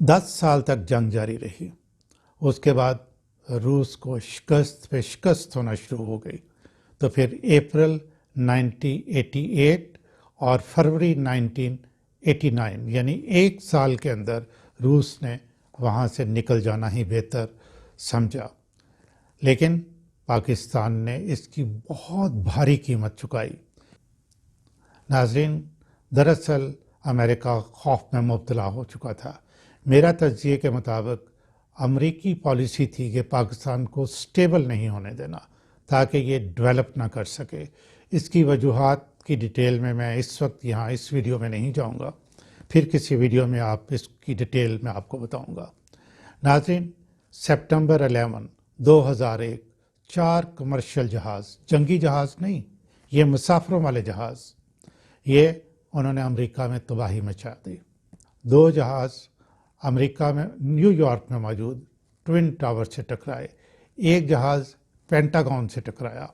10 سال تک جنگ جاری رہی. اس کے بعد روس کو شکست پہ شکست ہونا شروع ہو گئی. تو پھر اپریل 1988 اور فروری 1989 یعنی 1 سال کے اندر روس نے وہاں سے نکل جانا ہی بہتر سمجھا. لیکن پاکستان نے اس کی بہت بھاری قیمت چکائی. ناظرین، دراصل امریکہ خوف میں مبتلا ہو چکا تھا. میرا تجزیے کے مطابق امریکی پالیسی تھی کہ پاکستان کو سٹیبل نہیں ہونے دینا تاکہ یہ ڈیولپ نہ کر سکے. اس کی وجوہات کی ڈیٹیل میں اس وقت یہاں اس ویڈیو میں نہیں جاؤں گا، پھر کسی ویڈیو میں اس کی ڈیٹیل میں آپ کو بتاؤں گا. ناظرین، سپٹمبر 11، 2001 4 کمرشل جہاز، جنگی جہاز نہیں، یہ مسافروں والے جہاز، یہ انہوں نے امریکہ میں تباہی مچا دی. 2 جہاز امریکہ میں نیو یارک میں موجود ٹوئن ٹاور سے ٹکرائے. ایک جہاز پینٹاگون سے ٹکرایا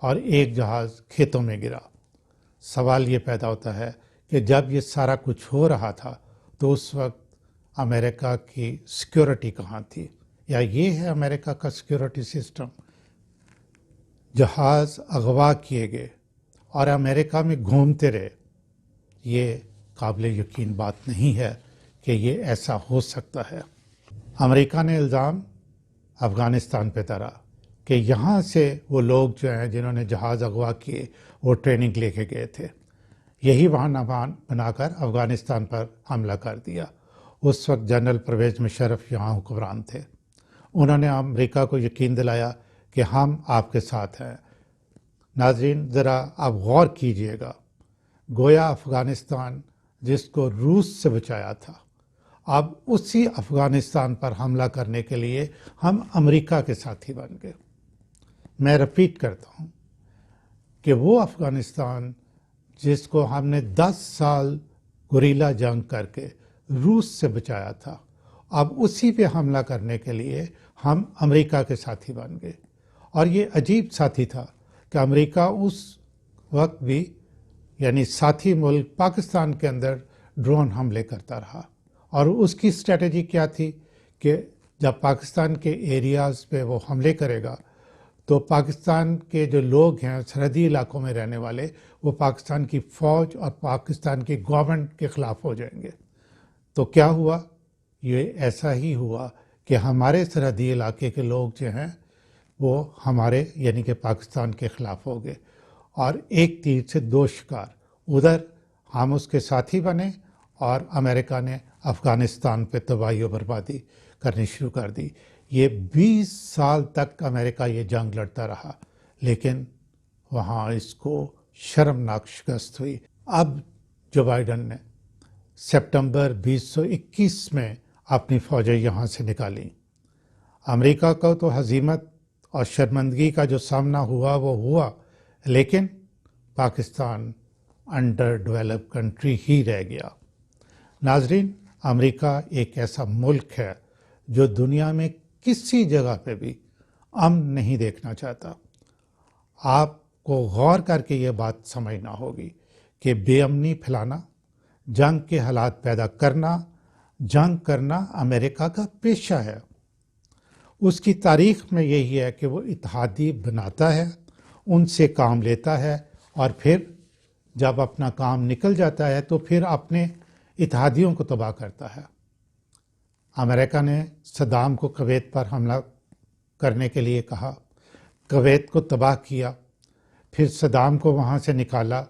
اور ایک جہاز کھیتوں میں گرا. سوال یہ پیدا ہوتا ہے کہ جب یہ سارا کچھ ہو رہا تھا تو اس وقت امریکہ کی سیکیورٹی کہاں تھی؟ یا یہ ہے امریکہ کا سیکیورٹی سسٹم؟ جہاز اغوا کیے گئے اور امریکہ میں گھومتے رہے. یہ قابل یقین بات نہیں ہے کہ یہ ایسا ہو سکتا ہے. امریکہ نے الزام افغانستان پہ دھرا کہ یہاں سے وہ لوگ جو ہیں جنہوں نے جہاز اغوا کیے وہ ٹریننگ لے کے گئے تھے. یہی بہانہ بنا کر افغانستان پر حملہ کر دیا. اس وقت جنرل پرویز مشرف یہاں حکمران تھے. انہوں نے امریکہ کو یقین دلایا کہ ہم آپ کے ساتھ ہیں. ناظرین، ذرا آپ غور کیجئے گا، گویا افغانستان جس کو روس سے بچایا تھا، اب اسی افغانستان پر حملہ کرنے کے لیے ہم امریکہ کے ساتھی بن گئے. میں رپیٹ کرتا ہوں کہ وہ افغانستان جس کو ہم نے 10 سال گوریلا جنگ کر کے روس سے بچایا تھا، اب اسی پہ حملہ کرنے کے لیے ہم امریکہ کے ساتھی بن گئے. اور یہ عجیب ساتھی تھا کہ امریکہ اس وقت بھی یعنی ساتھی ملک پاکستان کے اندر ڈرون حملے کرتا رہا. اور اس کی اسٹریٹجی کیا تھی کہ جب پاکستان کے ایریاز پہ وہ حملے کرے گا تو پاکستان کے جو لوگ ہیں سرحدی علاقوں میں رہنے والے، وہ پاکستان کی فوج اور پاکستان کی گورنمنٹ کے خلاف ہو جائیں گے. تو کیا ہوا؟ یہ ایسا ہی ہوا کہ ہمارے سرحدی علاقے کے لوگ جو ہیں وہ ہمارے یعنی کہ پاکستان کے خلاف ہو گئے. اور ایک تیر سے 2 شکار، ادھر ہم اس کے ساتھی بنے اور امریکہ نے افغانستان پہ تباہی و بربادی کرنی شروع کر دی. یہ 20 سال تک امریکہ یہ جنگ لڑتا رہا، لیکن وہاں اس کو شرمناک شکست ہوئی. اب جو بائیڈن نے سپٹمبر 2021 میں اپنی فوجیں یہاں سے نکالیں. امریکہ کو تو ہزیمت اور شرمندگی کا جو سامنا ہوا وہ ہوا، لیکن پاکستان انڈر ڈیولپ کنٹری ہی رہ گیا. ناظرین، امریکہ ایک ایسا ملک ہے جو دنیا میں کسی جگہ پہ بھی امن نہیں دیکھنا چاہتا. آپ کو غور کر کے یہ بات سمجھنا ہوگی کہ بے امنی پھیلانا، جنگ کے حالات پیدا کرنا، جنگ کرنا امریکہ کا پیشہ ہے. اس کی تاریخ میں یہی ہے کہ وہ اتحادی بناتا ہے، ان سے کام لیتا ہے، اور پھر جب اپنا کام نکل جاتا ہے تو پھر اپنے اتحادیوں کو تباہ کرتا ہے. امریکہ نے صدام کو کویت پر حملہ کرنے کے لیے کہا، کویت کو تباہ کیا، پھر صدام کو وہاں سے نکالا،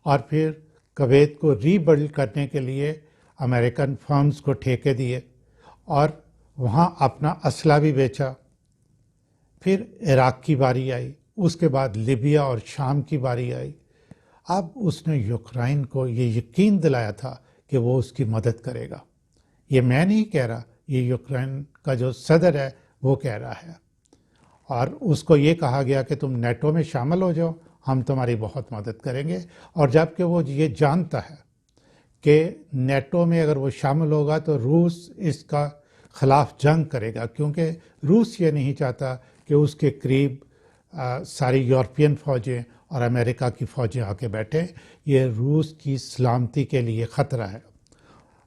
اور پھر کویت کو ری بلڈ کرنے کے لیے امریکن فرمز کو ٹھیکے دیے اور وہاں اپنا اسلحہ بھی بیچا. پھر عراق کی باری آئی، اس کے بعد لیبیا اور شام کی باری آئی. اب اس نے یوکرائن کو یہ یقین دلایا تھا کہ وہ اس کی مدد کرے گا. یہ میں نہیں کہہ رہا، یہ یوکرائن کا جو صدر ہے وہ کہہ رہا ہے. اور اس کو یہ کہا گیا کہ تم نیٹو میں شامل ہو جاؤ، ہم تمہاری بہت مدد کریں گے. اور جب کہ وہ یہ جانتا ہے کہ نیٹو میں اگر وہ شامل ہوگا تو روس اس کا خلاف جنگ کرے گا، کیونکہ روس یہ نہیں چاہتا کہ اس کے قریب ساری یورپین فوجیں اور امریکہ کی فوجیں آ کے بیٹھیں. یہ روس کی سلامتی کے لیے خطرہ ہے.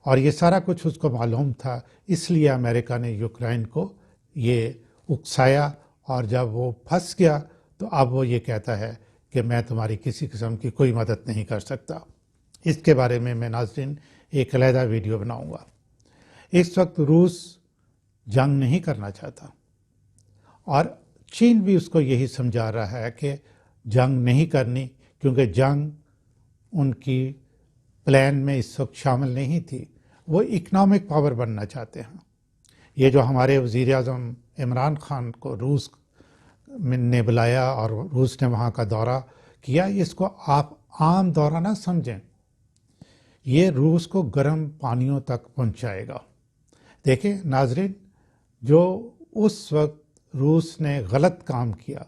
اور یہ سارا کچھ اس کو معلوم تھا، اس لیے امریکہ نے یوکرائن کو یہ اکسایا، اور جب وہ پھنس گیا تو اب وہ یہ کہتا ہے کہ میں تمہاری کسی قسم کی کوئی مدد نہیں کر سکتا۔ اس کے بارے میں ناظرین ایک علیحدہ ویڈیو بناؤں گا۔ اس وقت روس جنگ نہیں کرنا چاہتا، اور چین بھی اس کو یہی سمجھا رہا ہے کہ جنگ نہیں کرنی، کیونکہ جنگ ان کی پلان میں اس وقت شامل نہیں تھی۔ وہ اکنامک پاور بننا چاہتے ہیں۔ یہ جو ہمارے وزیر اعظم عمران خان کو روس نے بلایا اور روس نے وہاں کا دورہ کیا، اس کو آپ عام دورہ نہ سمجھیں، یہ روس کو گرم پانیوں تک پہنچائے گا۔ دیکھیں ناظرین، جو اس وقت روس نے غلط کام کیا،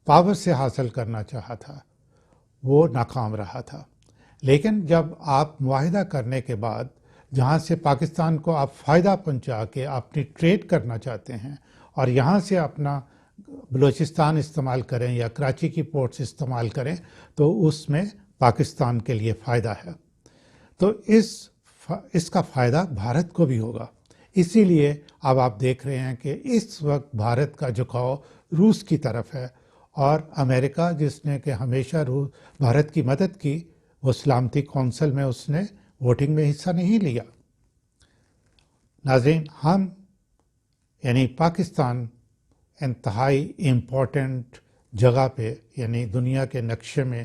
پاور سے حاصل کرنا چاہا تھا، وہ ناکام رہا تھا۔ لیکن جب آپ معاہدہ کرنے کے بعد جہاں سے پاکستان کو آپ فائدہ پہنچا کے اپنی ٹریڈ کرنا چاہتے ہیں، اور یہاں سے اپنا بلوچستان استعمال کریں یا کراچی کی پورٹس استعمال کریں، تو اس میں پاکستان کے لیے فائدہ ہے۔ تو اس کا فائدہ بھارت کو بھی ہوگا۔ اسی لیے اب آپ دیکھ رہے ہیں کہ اس وقت بھارت کا جھکاؤ روس کی طرف ہے، اور امریکہ جس نے کہ ہمیشہ بھارت کی مدد کی، وہ سلامتی کونسل میں اس نے ووٹنگ میں حصہ نہیں لیا۔ ناظرین، ہم یعنی پاکستان انتہائی امپورٹنٹ جگہ پہ یعنی دنیا کے نقشے میں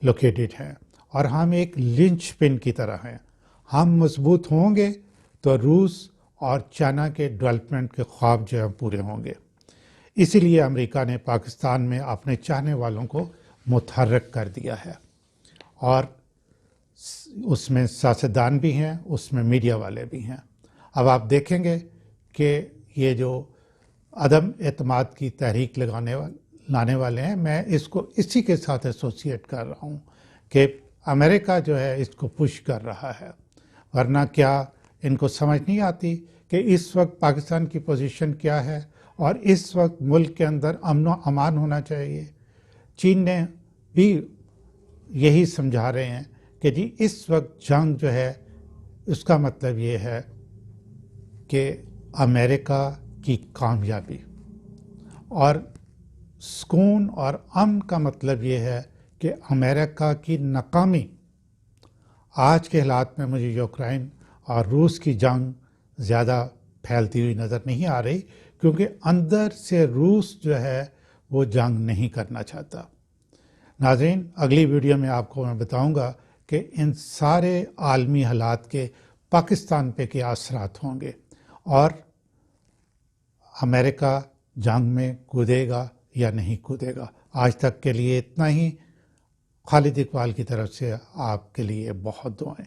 لوکیٹڈ ہیں، اور ہم ایک لنچ پن کی طرح ہیں۔ ہم مضبوط ہوں گے تو روس اور چائنا کے ڈیولپمنٹ کے خواب جو ہیں پورے ہوں گے۔ اسی لیے امریکہ نے پاکستان میں اپنے چاہنے والوں کو متحرک کر دیا ہے، اور اس میں سیاستدان بھی ہیں، اس میں میڈیا والے بھی ہیں۔ اب آپ دیکھیں گے کہ یہ جو عدم اعتماد کی تحریک لانے والے ہیں، میں اس کو اسی کے ساتھ ایسوسیٹ کر رہا ہوں کہ امریکہ جو ہے اس کو پش کر رہا ہے، ورنہ کیا ان کو سمجھ نہیں آتی کہ اس وقت پاکستان کی پوزیشن کیا ہے، اور اس وقت ملک کے اندر امن و امان ہونا چاہیے۔ چین نے بھی یہی سمجھا رہے ہیں کہ جی اس وقت جنگ جو ہے اس کا مطلب یہ ہے کہ امریکہ کی کامیابی، اور سکون اور امن کا مطلب یہ ہے کہ امریکہ کی ناکامی۔ آج کے حالات میں مجھے یوکرائن اور روس کی جنگ زیادہ پھیلتی ہوئی نظر نہیں آ رہی، کیونکہ اندر سے روس جو ہے وہ جنگ نہیں کرنا چاہتا۔ ناظرین، اگلی ویڈیو میں آپ کو میں بتاؤں گا کہ ان سارے عالمی حالات کے پاکستان پہ کیا اثرات ہوں گے، اور امریکہ جنگ میں کودے گا یا نہیں کودے گا۔ آج تک کے لیے اتنا ہی۔ خالد اقبال کی طرف سے آپ کے لیے بہت دعائیں۔